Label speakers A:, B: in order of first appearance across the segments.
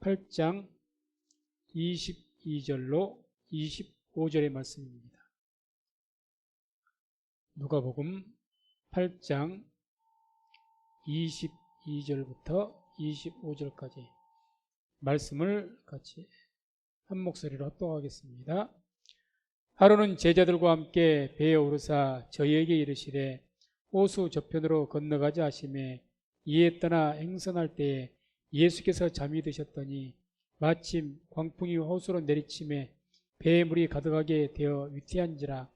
A: 8장 22절로 25절의 말씀입니다. 누가복음 8장 22절부터 25절까지 말씀을 같이 한 목소리로 합독하겠습니다. 하루는 제자들과 함께 배에 오르사 저희에게 이르시되 호수 저편으로 건너가자 하시매 이에 떠나 행선할 때에 예수께서 잠이 드셨더니 마침 광풍이 호수로 내리침에 배에 물이 가득하게 되어 위태한지라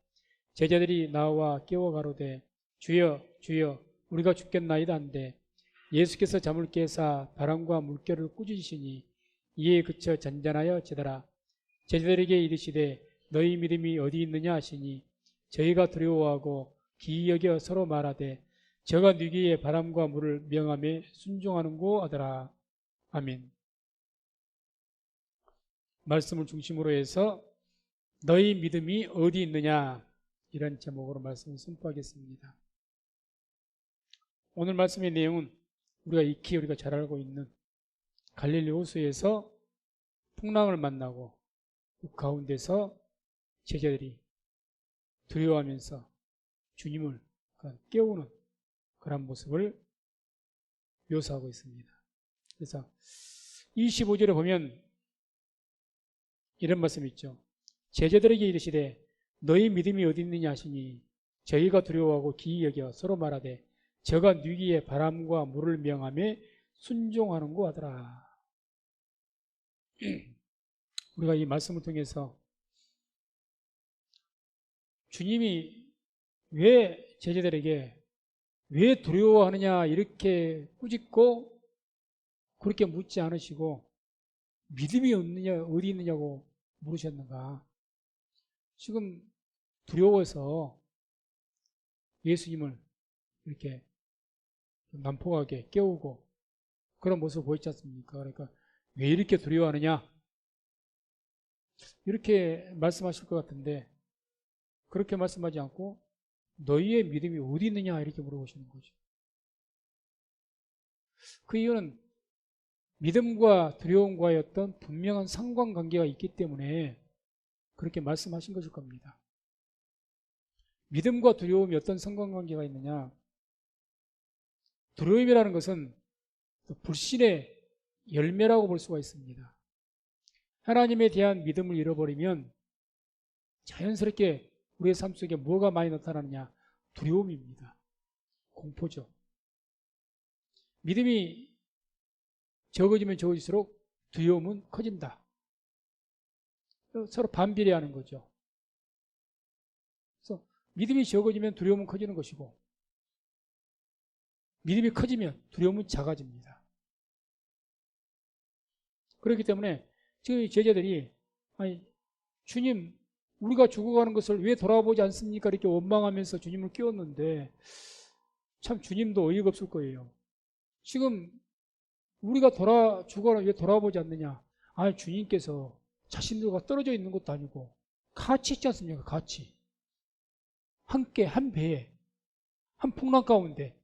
A: 제자들이 나와 깨워 가로되 주여 주여 우리가 죽겠나이다 한데 예수께서 잠을 깨사 바람과 물결을 꾸짖으시니 이에 그쳐 잔잔하여 지더라. 제자들에게 이르시되 너희 믿음이 어디 있느냐 하시니 저희가 두려워하고 기이 여겨 서로 말하되 저가 누기에 바람과 물을 명함에 순종하는고 하더라. 아멘. 말씀을 중심으로 해서 너희 믿음이 어디 있느냐 이런 제목으로 말씀을 선포하겠습니다. 오늘 말씀의 내용은 우리가 잘 알고 있는 갈릴리 호수에서 풍랑을 만나고 그 가운데서 제자들이 두려워하면서 주님을 깨우는 그런 모습을 묘사하고 있습니다. 그래서 25절에 보면 이런 말씀이 있죠. 제자들에게 이르시되 너희 믿음이 어디 있느냐 하시니 저희가 두려워하고 기이 여겨 서로 말하되 저가 누기에 바람과 물을 명함에 순종하는고 하더라. 우리가 이 말씀을 통해서 주님이 왜 제자들에게 왜 두려워하느냐 이렇게 꾸짖고 그렇게 묻지 않으시고 믿음이 없느냐 어디 있느냐고 물으셨는가. 지금 두려워서 예수님을 이렇게 난폭하게 깨우고 그런 모습을 보였지 않습니까? 그러니까 왜 이렇게 두려워하느냐 이렇게 말씀하실 것 같은데 그렇게 말씀하지 않고 너희의 믿음이 어디 있느냐 이렇게 물어보시는 거죠. 그 이유는 믿음과 두려움과의 어떤 분명한 상관관계가 있기 때문에 그렇게 말씀하신 것일 겁니다. 믿음과 두려움이 어떤 상관관계가 있느냐. 두려움이라는 것은 불신의 열매라고 볼 수가 있습니다. 하나님에 대한 믿음을 잃어버리면 자연스럽게 우리의 삶 속에 뭐가 많이 나타나느냐. 두려움입니다. 공포죠. 믿음이 적어지면 적어질수록 두려움은 커진다. 서로 반비례하는 거죠. 그래서 믿음이 적어지면 두려움은 커지는 것이고 믿음이 커지면 두려움은 작아집니다. 그렇기 때문에 지금 제자들이 아니 주님 우리가 죽어가는 것을 왜 돌아보지 않습니까? 이렇게 원망하면서 주님을 깨웠는데 참 주님도 어이가 없을 거예요. 지금 우리가 죽어가는 왜 돌아보지 않느냐? 아니 주님께서 자신들과 떨어져 있는 것도 아니고 같이 있지 않습니까? 같이 함께 한 배에 한 풍랑 가운데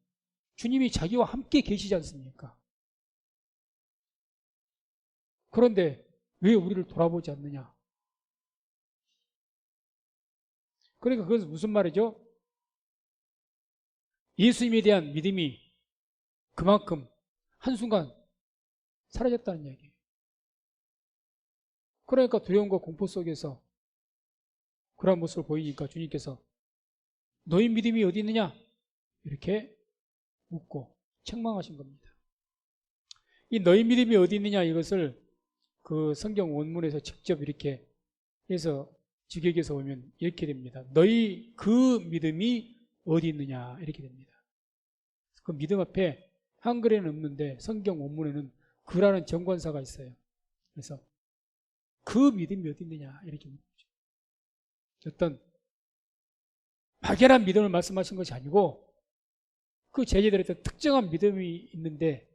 A: 주님이 자기와 함께 계시지 않습니까? 그런데 왜 우리를 돌아보지 않느냐? 그러니까 그것은 무슨 말이죠? 예수님에 대한 믿음이 그만큼 한순간 사라졌다는 이야기예요. 그러니까 두려움과 공포 속에서 그런 모습을 보이니까 주님께서 너희 믿음이 어디 있느냐? 이렇게 묻고 책망하신 겁니다. 이 너희 믿음이 어디 있느냐 이것을 그 성경 원문에서 직접 이렇게 해서 직역에서 보면 이렇게 됩니다. 너희 그 믿음이 어디 있느냐 이렇게 됩니다. 그 믿음 앞에 한글에는 없는데 성경 원문에는 그라는 정관사가 있어요. 그래서 그 믿음이 어디 있느냐 이렇게 묻죠. 어떤 막연한 믿음을 말씀하신 것이 아니고 그 제자들한테 특정한 믿음이 있는데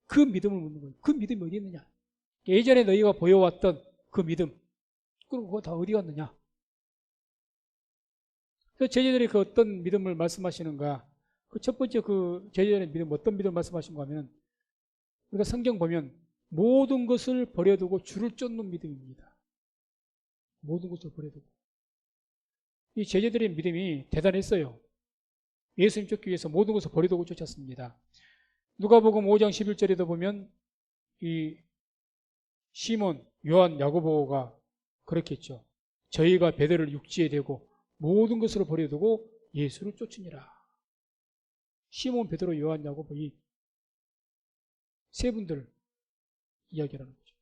A: 그 믿음을 묻는 거예요. 그 믿음이 어디 있느냐. 예전에 너희가 보여왔던 그 믿음 그럼 그거 다 어디 갔느냐. 그래서 제자들이 그 어떤 믿음을 말씀하시는가. 그 첫 번째 그 제자들의 믿음 어떤 믿음을 말씀하신 거 하면 우리가 성경 보면 모든 것을 버려두고 주를 쫓는 믿음입니다. 모든 것을 버려두고. 이 제자들의 믿음이 대단했어요. 예수님 쫓기 위해서 모든 것을 버려두고 쫓았습니다. 누가복음 5장 11절에도 보면 이 시몬, 요한, 야고보가 그렇게 했죠. 저희가 베드로를 육지에 대고 모든 것을 버려두고 예수를 쫓으니라. 시몬, 베드로, 요한, 야고보 이 세 분들 이야기라는 거죠.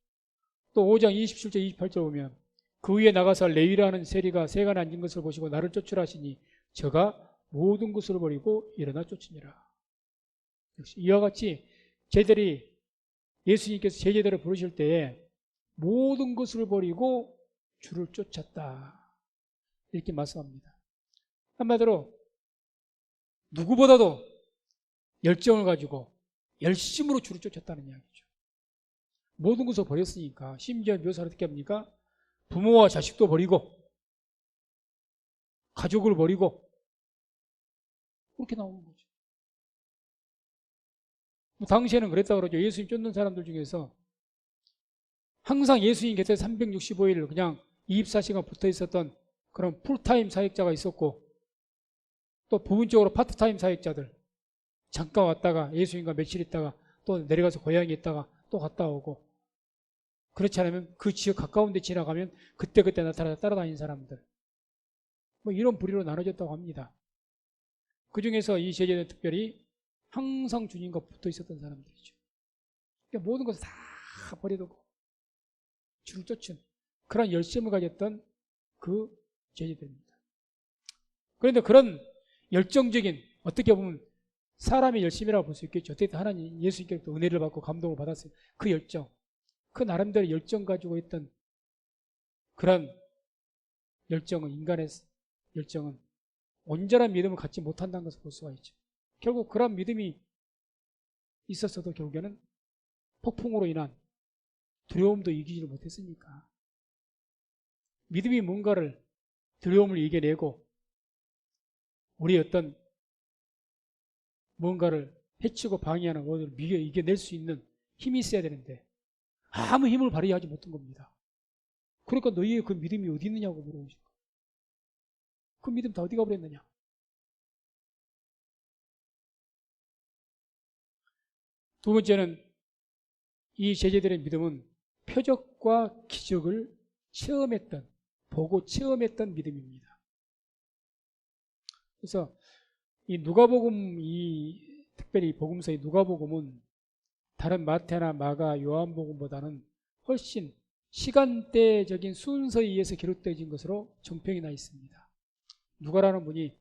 A: 또 5장 27절 28절 보면 그 위에 나가서 레위라는 세리가 새가 앉은 것을 보시고 나를 쫓으라 하시니 저가 모든 것을 버리고 일어나 쫓으니라. 역시 이와 같이 예수님께서 제자들을 부르실 때에 모든 것을 버리고 주를 쫓았다. 이렇게 말씀합니다. 한마디로 누구보다도 열정을 가지고 열심으로 주를 쫓았다는 이야기죠. 모든 것을 버렸으니까. 심지어 묘사를 어떻게 합니까? 부모와 자식도 버리고 가족을 버리고 그렇게 나오는 거죠. 당시에는 그랬다고 그러죠. 예수님 쫓는 사람들 중에서 항상 예수님 곁에 365일 그냥 24시간 붙어 있었던 그런 풀타임 사역자가 있었고, 또 부분적으로 파트타임 사역자들, 잠깐 왔다가 예수님과 며칠 있다가 또 내려가서 고향에 있다가 또 갔다 오고, 그렇지 않으면 그 지역 가까운 데 지나가면 그때그때 나타나서 따라다니는 사람들, 이런 부류로 나눠졌다고 합니다. 그 중에서 이 제자들은 특별히 항상 주님과 붙어 있었던 사람들이죠. 그러니까 모든 것을 다 버려두고 주를 쫓은 그런 열심을 가졌던 그 제자들입니다. 그런데 그런 열정적인, 어떻게 보면 사람의 열심이라고 볼 수 있겠죠. 어떻게 하나님 예수님께서 은혜를 받고 감동을 받았어요. 그 열정, 그 나름대로 열정 가지고 있던 그런 열정은, 인간의 열정은 온전한 믿음을 갖지 못한다는 것을 볼 수가 있죠. 결국 그런 믿음이 있었어도 결국에는 폭풍으로 인한 두려움도 이기지를 못했으니까. 믿음이 뭔가를, 두려움을 이겨내고 우리의 어떤 뭔가를 해치고 방해하는 것을 이겨낼 수 있는 힘이 있어야 되는데 아무 힘을 발휘하지 못한 겁니다. 그러니까 너희의 그 믿음이 어디 있느냐고 물어보신 거예요. 그 믿음 다 어디 가버렸느냐. 두 번째는 이 제자들의 믿음은 표적과 기적을 보고 체험했던 믿음입니다. 그래서 이 누가복음, 특별히 복음서의 누가복음은 다른 마태나 마가, 요한복음보다는 훨씬 시간대적인 순서에 의해서 기록되어진 것으로 정평이 나 있습니다. 누가라는 분이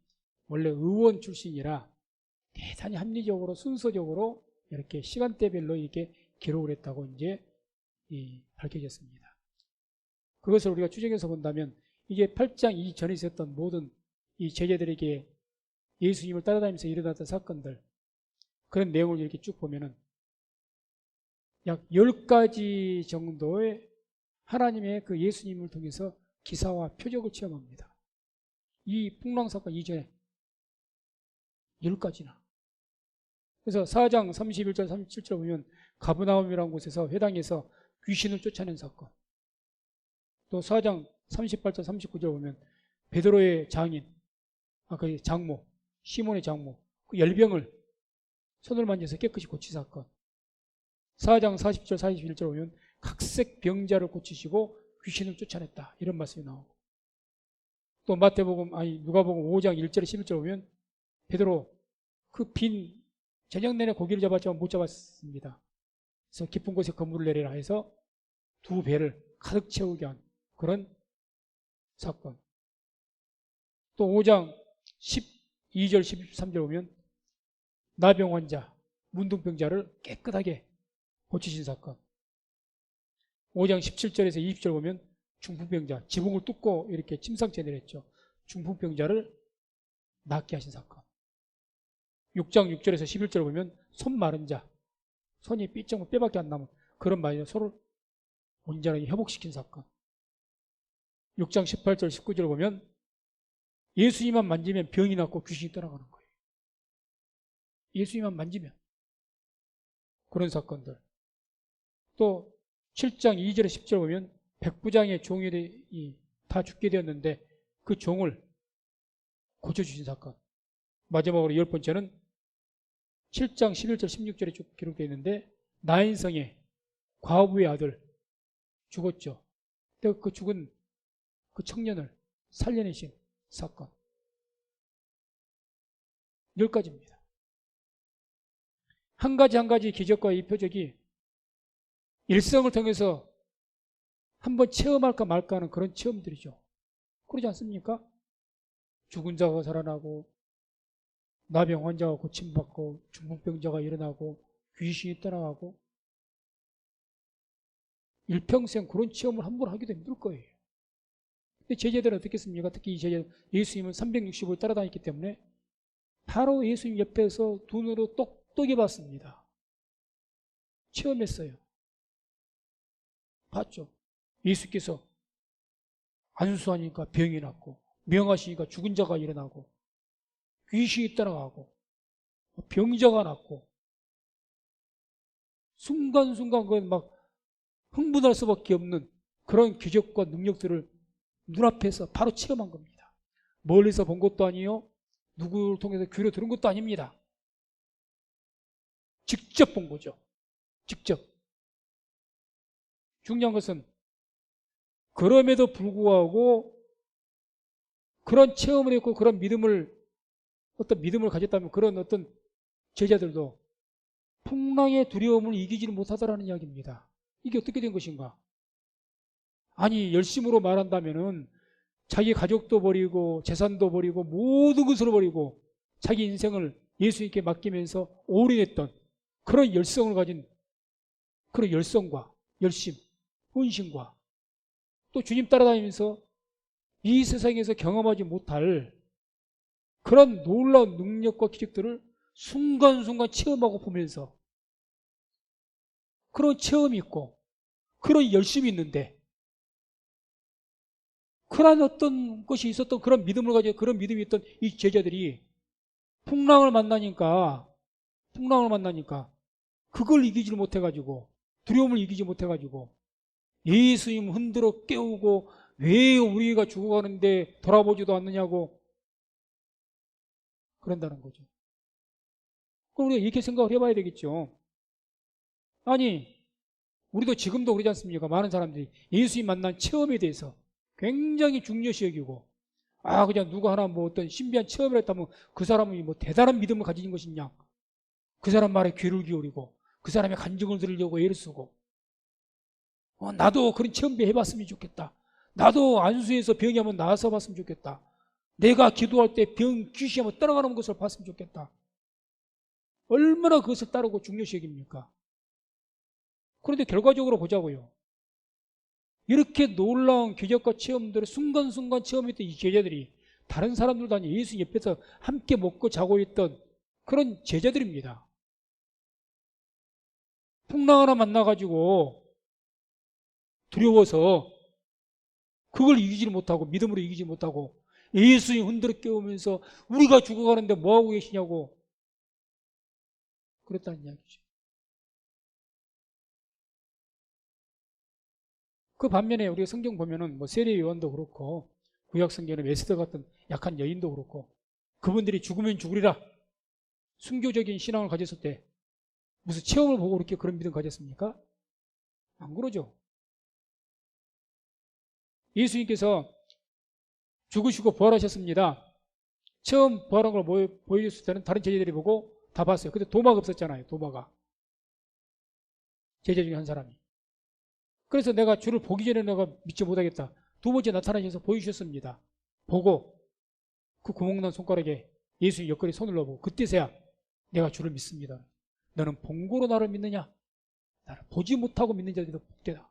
A: 원래 의원 출신이라 대단히 합리적으로 순서적으로 이렇게 시간대별로 이렇게 기록을 했다고 이제 밝혀졌습니다. 그것을 우리가 추정해서 본다면 이게 8장 이전에 있었던 모든 이 제자들에게 예수님을 따라다니면서 일어났던 사건들, 그런 내용을 이렇게 쭉 보면은 약 10가지 정도의 하나님의 그 예수님을 통해서 기사와 표적을 체험합니다. 이 풍랑 사건 이전에 10가지나. 그래서 4장 31절 37절 보면 가브나움이라는 곳에서 회당에서 귀신을 쫓아낸 사건, 또 4장 38절 39절 보면 베드로의 장인, 그 장모, 시몬의 장모, 그 열병을 손을 만져서 깨끗이 고친 사건, 4장 40절 41절 보면 각색 병자를 고치시고 귀신을 쫓아냈다, 이런 말씀이 나오고, 또 누가복음 5장 1절에 11절 보면 베드로 그 빈 저녁 내내 고기를 잡았지만 못 잡았습니다. 그래서 깊은 곳에 그물을 내리라 해서 두 배를 가득 채우게 한 그런 사건. 또 5장 12절 13절 보면 나병 환자, 문둥병자를 깨끗하게 고치신 사건. 5장 17절에서 20절 보면 중풍병자, 지붕을 뚫고 이렇게 침상째 내렸죠. 중풍병자를 낫게 하신 사건. 6장 6절에서 11절 보면 손 마른 자, 손이 삐쩍 뼈밖에 안 남은 그런 말이죠. 서로 온전하게 회복시킨 사건. 6장 18절 19절 보면 예수님만 만지면 병이 낫고 귀신이 떠나가는 거예요. 예수님만 만지면. 그런 사건들. 또 7장 2절에 10절 보면 백부장의 종이 다 죽게 되었는데 그 종을 고쳐주신 사건. 마지막으로 10번째는 7장 11절 16절에 쭉 기록되어 있는데 나인성의 과부의 아들 죽었죠. 근데 그 죽은 그 청년을 살려내신 사건. 10가지입니다. 한 가지 한 가지 기적과 이 표적이 일생을 통해서 한번 체험할까 말까 하는 그런 체험들이죠. 그러지 않습니까? 죽은 자가 살아나고 나병 환자가 고침받고 중풍병자가 일어나고 귀신이 떠나가고 일평생 그런 체험을 한 번 하기도 힘들 거예요. 근데 제자들은 어떻겠습니까? 특히 이 제자 예수님은 360을 따라다녔기 때문에 바로 예수님 옆에서 눈으로 똑똑히 봤습니다. 체험했어요. 봤죠. 예수께서 안수하니까 병이 낫고 명하시니까 죽은 자가 일어나고 귀신이 떠나가고 병자가 낫고 순간순간 그건 막 흥분할 수밖에 없는 그런 기적과 능력들을 눈앞에서 바로 체험한 겁니다. 멀리서 본 것도 아니요, 누구를 통해서 귀로 들은 것도 아닙니다. 직접 본 거죠. 직접. 중요한 것은 그럼에도 불구하고 그런 체험을 했고 그런 어떤 믿음을 가졌다면 그런 어떤 제자들도 풍랑의 두려움을 이기지를 못하더라는 이야기입니다. 이게 어떻게 된 것인가? 아니, 열심으로 말한다면은 자기 가족도 버리고 재산도 버리고 모든 것을 버리고 자기 인생을 예수님께 맡기면서 올인했던 그런 열성을 가진 그런 열성과 열심, 헌신과 또 주님 따라다니면서 이 세상에서 경험하지 못할 그런 놀라운 능력과 기적들을 순간순간 체험하고 보면서 그런 체험이 있고 그런 열심이 있는데 그런 어떤 것이 있었던 그런 믿음을 가지고 그런 믿음이 있던 이 제자들이 풍랑을 만나니까 그걸 이기지 못해가지고 두려움을 이기지 못해가지고 예수님 흔들어 깨우고 왜 우리가 죽어가는데 돌아보지도 않느냐고 그런다는 거죠. 그럼 우리가 이렇게 생각을 해봐야 되겠죠. 아니, 우리도 지금도 그러지 않습니까? 많은 사람들이 예수님 만난 체험에 대해서 굉장히 중요시 여기고 그냥 누가 하나 뭐 어떤 신비한 체험을 했다면 그 사람이 뭐 대단한 믿음을 가진 것이냐, 그 사람 말에 귀를 기울이고 그 사람의 간증을 들으려고 애를 쓰고 나도 그런 체험비 해봤으면 좋겠다. 나도 안수에서 병이 한번 나아서 봤으면 좋겠다. 내가 기도할 때 병, 귀신이 한번 떠나가는 것을 봤으면 좋겠다. 얼마나 그것을 따르고 중요시 여깁니까? 그런데 결과적으로 보자고요. 이렇게 놀라운 기적과 체험들을 순간순간 체험했던 이 제자들이 다른 사람들도 아니고 예수 옆에서 함께 먹고 자고 있던 그런 제자들입니다. 풍랑 하나 만나가지고 두려워서 그걸 이기지 못하고 믿음으로 이기지 못하고 예수님 흔들어 깨우면서 우리가 죽어가는데 뭐하고 계시냐고 그랬다는 이야기죠. 그 반면에 우리가 성경 보면은 뭐 세례 요한도 그렇고 구약 성경의 에스더 같은 약한 여인도 그렇고 그분들이 죽으면 죽으리라 순교적인 신앙을 가졌을 때 무슨 체험을 보고 그렇게 그런 믿음 가졌습니까? 안 그러죠. 예수님께서 죽으시고 부활하셨습니다. 처음 부활한 걸 보여줬을 때는 다른 제자들이 보고 다 봤어요. 근데 도마가 없었잖아요. 도마가. 제자 중에 한 사람이. 그래서 내가 주를 보기 전에 내가 믿지 못하겠다. 두 번째 나타나셔서 보여주셨습니다. 보고 그 구멍난 손가락에 예수님 옆구리 손을 넣어보고 그때서야 내가 주를 믿습니다. 너는 본고로 나를 믿느냐? 나를 보지 못하고 믿는 자들이 더 복되다.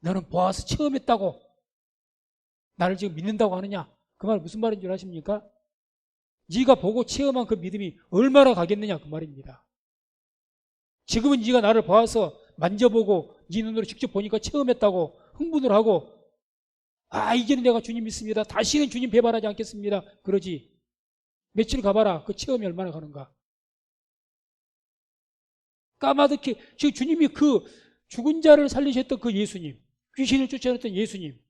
A: 너는 보아서 체험했다고 나를 지금 믿는다고 하느냐? 그 말 무슨 말인 줄 아십니까? 네가 보고 체험한 그 믿음이 얼마나 가겠느냐 그 말입니다. 지금은 네가 나를 봐서 만져보고 네 눈으로 직접 보니까 체험했다고 흥분을 하고 이제는 내가 주님 믿습니다. 다시는 주님 배반하지 않겠습니다. 그러지. 며칠 가봐라. 그 체험이 얼마나 가는가. 까마득히 지금 주님이 그 죽은 자를 살리셨던 그 예수님, 귀신을 쫓아냈던 예수님,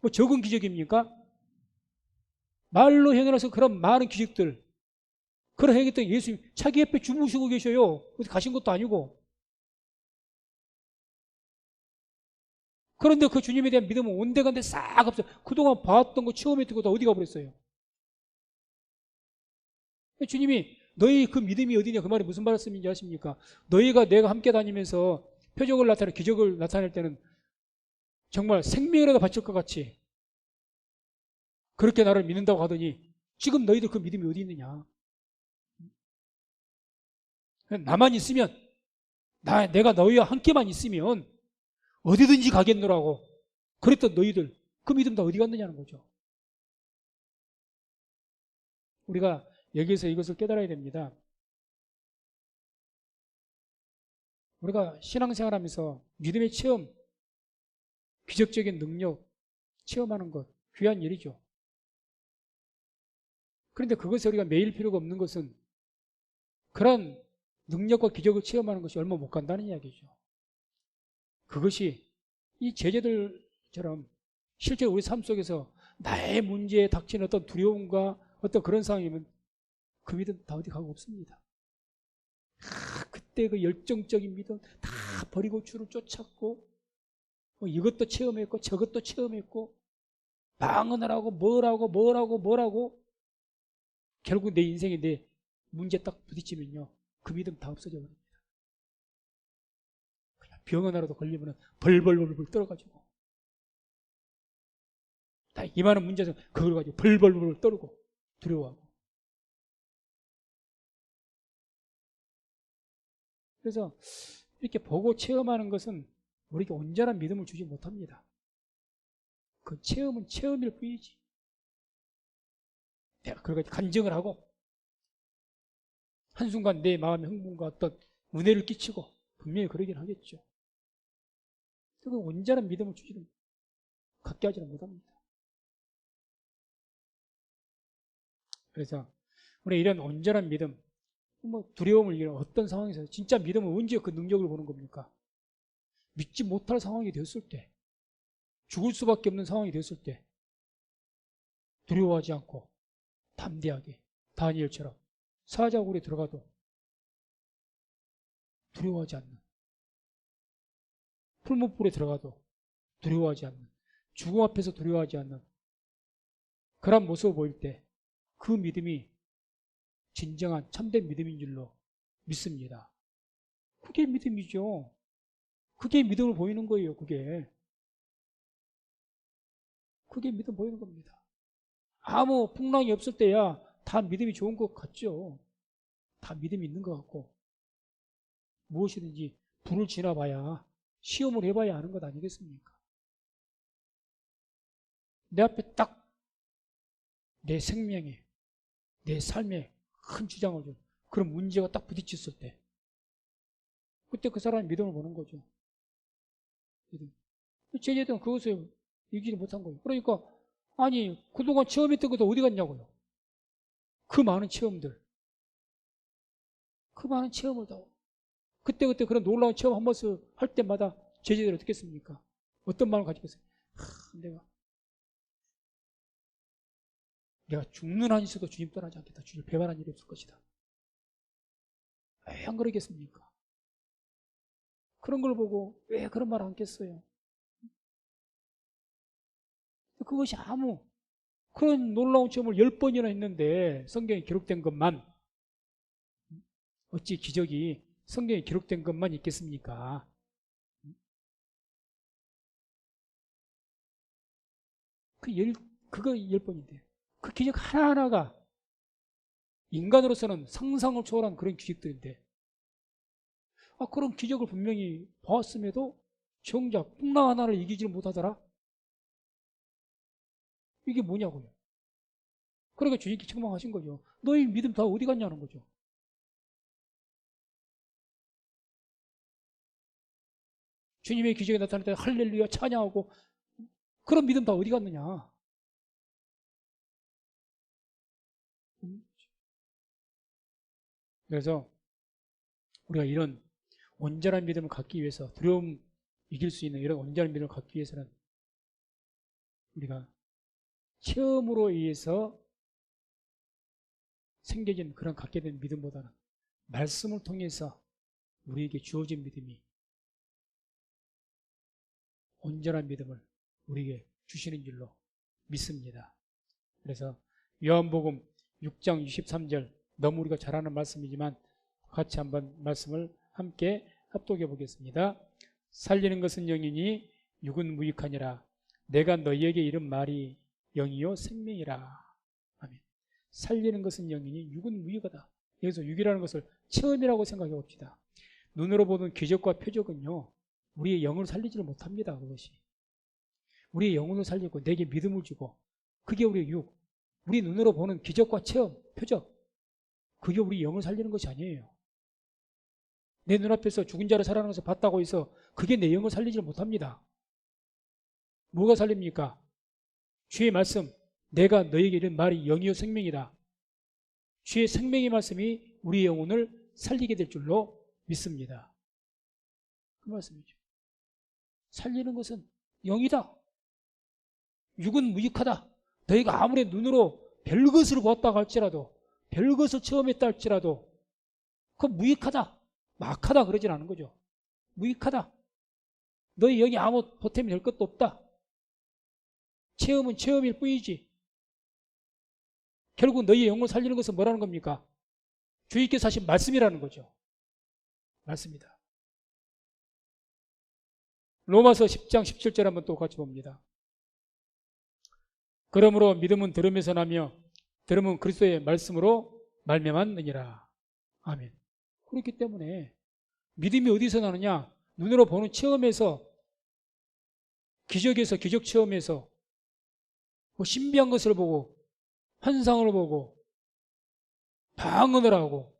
A: 뭐 적은 기적입니까? 말로 행해서 그런 많은 기적들, 그런 행했던 예수님 자기 옆에 주무시고 계셔요. 어디 가신 것도 아니고. 그런데 그 주님에 대한 믿음은 온데간데 싹 없어요. 그동안 봐왔던 거, 체험했던 거 다 어디 가버렸어요. 주님이 너희 그 믿음이 어디냐, 그 말이 무슨 말씀인지 아십니까? 너희가 내가 함께 다니면서 표적을 나타내 기적을 나타낼 때는 정말 생명이라도 바칠 것 같이 그렇게 나를 믿는다고 하더니 지금 너희들 그 믿음이 어디 있느냐? 나만 있으면, 내가 너희와 함께만 있으면 어디든지 가겠노라고 그랬던 너희들, 그 믿음 다 어디 갔느냐는 거죠. 우리가 여기서 이것을 깨달아야 됩니다. 우리가 신앙생활하면서 믿음의 체험, 기적적인 능력 체험하는 것 귀한 일이죠. 그런데 그것을 우리가 매일 필요가 없는 것은 그런 능력과 기적을 체험하는 것이 얼마 못 간다는 이야기죠. 그것이 이 제자들처럼 실제 우리 삶 속에서 나의 문제에 닥치는 어떤 두려움과 어떤 그런 상황이면 그 믿음 다 어디 가고 없습니다. 그때 그 열정적인 믿음 다 버리고 주를 쫓았고 뭐 이것도 체험했고 저것도 체험했고 방언을 하고 뭐라고 결국 내 인생에 내 문제 딱 부딪히면요 그 믿음 다 없어져 버립니다. 그냥 병 하나라도 걸리면 벌벌벌 떨어가지고 다 이만한 문제에서 그걸 가지고 벌벌벌 떨고 두려워하고. 그래서 이렇게 보고 체험하는 것은 우리에게 온전한 믿음을 주지 못합니다. 그 체험은 체험일 뿐이지. 내가 그걸 가지고 간증을 하고 한순간 내 마음의 흥분과 어떤 은혜를 끼치고 분명히 그러긴 하겠죠. 그 온전한 믿음을 주지는 갖게 하지는 못합니다. 그래서 우리 이런 온전한 믿음, 뭐 두려움을 이기는 어떤 상황에서 진짜 믿음은 언제 그 능력을 보는 겁니까? 믿지 못할 상황이 되었을 때, 죽을 수밖에 없는 상황이 되었을 때 두려워하지 않고 담대하게 다니엘처럼 사자굴에 들어가도 두려워하지 않는, 풀무불에 들어가도 두려워하지 않는, 죽음 앞에서 두려워하지 않는 그런 모습을 보일 때 그 믿음이 진정한 참된 믿음인 줄로 믿습니다. 그게 믿음이죠. 그게 믿음을 보이는 거예요. 그게 믿음 보이는 겁니다. 아무 풍랑이 없을 때야 다 믿음이 좋은 것 같죠. 다 믿음이 있는 것 같고 무엇이든지 불을 지나봐야 시험을 해봐야 하는 것 아니겠습니까? 내 앞에 딱 내 생명에 내 삶에 큰 주장을 준 그런 문제가 딱 부딪혔을 때 그때 그 사람이 믿음을 보는 거죠. 제자들은 그것을 이기지 못한 거예요. 그러니까 아니 그동안 체험했던 것도 어디 갔냐고요. 그 많은 체험들, 그 많은 체험을 다 그때 그런 놀라운 체험 한 번씩 할 때마다 제자들이 어떻게 했습니까? 어떤 마음을 가지고 있어요? 내가 죽는 한이 있어도 주님 떠나지 않겠다. 주님 배반한 일이 없을 것이다. 왜 안 그러겠습니까? 그런 걸 보고 왜 그런 말을 안겠어요? 그것이 아무 그런 놀라운 체험을 10번이나 했는데 성경에 기록된 것만 어찌 기적이 성경에 기록된 것만 있겠습니까? 그거 10번인데 그 기적 하나하나가 인간으로서는 상상을 초월한 그런 기적들인데 그런 기적을 분명히 보았음에도 정작 풍랑 하나를 이기지를 못하더라? 이게 뭐냐고요. 그러니까 주님께 책망하신 거죠. 너희 믿음 다 어디 갔냐는 거죠. 주님의 기적이 나타날 때 할렐루야 찬양하고 그런 믿음 다 어디 갔느냐. 그래서 우리가 이런 온전한 믿음을 갖기 위해서, 두려움 이길 수 있는 이런 온전한 믿음을 갖기 위해서는 우리가 체험으로 의해서 생겨진 그런 갖게 된 믿음보다는 말씀을 통해서 우리에게 주어진 믿음이 온전한 믿음을 우리에게 주시는 줄로 믿습니다. 그래서 요한복음 6장 63절, 너무 우리가 잘 아는 말씀이지만 같이 한번 말씀을 함께 합독해 보겠습니다. 살리는 것은 영이니 육은 무익하니라. 내가 너희에게 이른 말이 영이요 생명이라. 아멘. 살리는 것은 영이니 육은 무익하다. 여기서 육이라는 것을 체험이라고 생각해 봅시다. 눈으로 보는 기적과 표적은요, 우리의 영을 살리지를 못합니다. 그것이 우리의 영혼을 살리고 내게 믿음을 주고, 그게 우리의 육, 우리 눈으로 보는 기적과 체험, 표적, 그게 우리 영을 살리는 것이 아니에요. 내 눈앞에서 죽은 자를 살아나는 것을 봤다고 해서 그게 내 영을 살리지 못합니다. 뭐가 살립니까? 주의 말씀, 내가 너에게 이른 말이 영이요 생명이다. 주의 생명의 말씀이 우리 영혼을 살리게 될 줄로 믿습니다. 그 말씀이죠. 살리는 것은 영이다. 육은 무익하다. 너희가 아무리 눈으로 별것을 보았다고 할지라도, 별것을 체험했다 할지라도 그건 무익하다, 막하다 그러진 않은 거죠. 무익하다. 너희 영이 아무 보탬이 될 것도 없다. 체험은 체험일 뿐이지. 결국 너희 영을 살리는 것은 뭐라는 겁니까? 주님께서 하신 말씀이라는 거죠. 말씀이다. 로마서 10장 17절 한번 또 같이 봅니다. 그러므로 믿음은 들음에서 나며 들음은 그리스도의 말씀으로 말미암았느니라. 아멘. 그렇기 때문에 믿음이 어디서 나느냐? 눈으로 보는 체험에서, 기적에서, 기적 체험에서, 뭐 신비한 것을 보고 환상을 보고 방언을 하고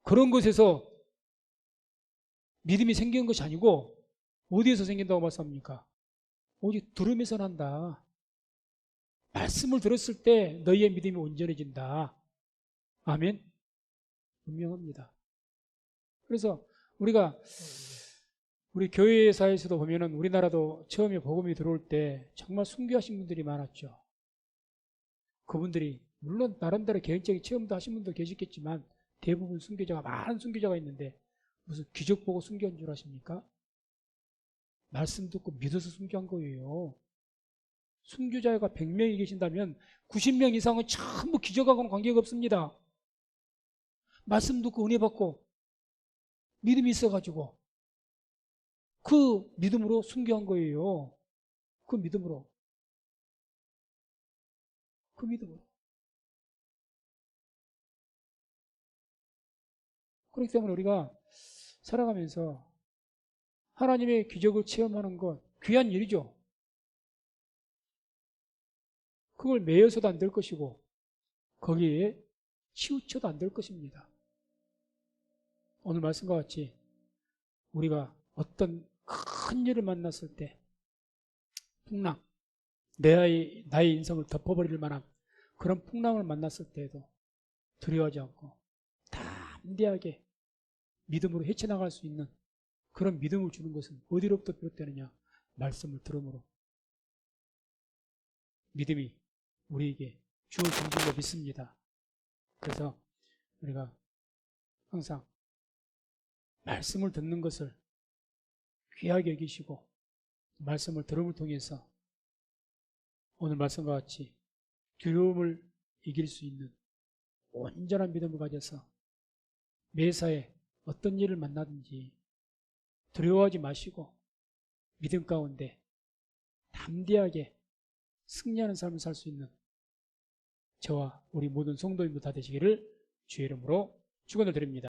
A: 그런 것에서 믿음이 생기는 것이 아니고 어디에서 생긴다고 말씀합니까? 오직 들음에서 난다. 말씀을 들었을 때 너희의 믿음이 온전해진다. 아멘. 분명합니다. 그래서 우리가 우리 교회사에서도 보면은 우리나라도 처음에 복음이 들어올 때 정말 순교하신 분들이 많았죠. 그분들이 물론 나름대로 개인적인 체험도 하신 분도 계시겠지만 대부분 순교자가, 많은 순교자가 있는데 무슨 기적 보고 순교한 줄 아십니까? 말씀 듣고 믿어서 순교한 거예요. 순교자가 100명이 계신다면 90명 이상은 전부 기적하고는 관계가 없습니다. 말씀 듣고 은혜 받고 믿음이 있어가지고 그 믿음으로 순교한 거예요. 그 믿음으로. 그 믿음으로. 그렇기 때문에 우리가 살아가면서 하나님의 기적을 체험하는 것 귀한 일이죠. 그걸 매여서도 안 될 것이고 거기에 치우쳐도 안 될 것입니다. 오늘 말씀과 같이 우리가 어떤 큰 일을 만났을 때 풍랑, 나의 인생을 덮어버릴 만한 그런 풍랑을 만났을 때에도 두려워하지 않고 담대하게 믿음으로 헤쳐나갈 수 있는 그런 믿음을 주는 것은 어디로부터 비롯되느냐? 말씀을 들음으로 믿음이 우리에게 주어진 줄로 믿습니다. 그래서 우리가 항상 말씀을 듣는 것을 귀하게 여기시고 말씀을 들음을 통해서 오늘 말씀과 같이 두려움을 이길 수 있는 온전한 믿음을 가져서 매사에 어떤 일을 만나든지 두려워하지 마시고 믿음 가운데 담대하게 승리하는 삶을 살 수 있는 저와 우리 모든 성도님들 다 되시기를 주의 이름으로 축원을 드립니다.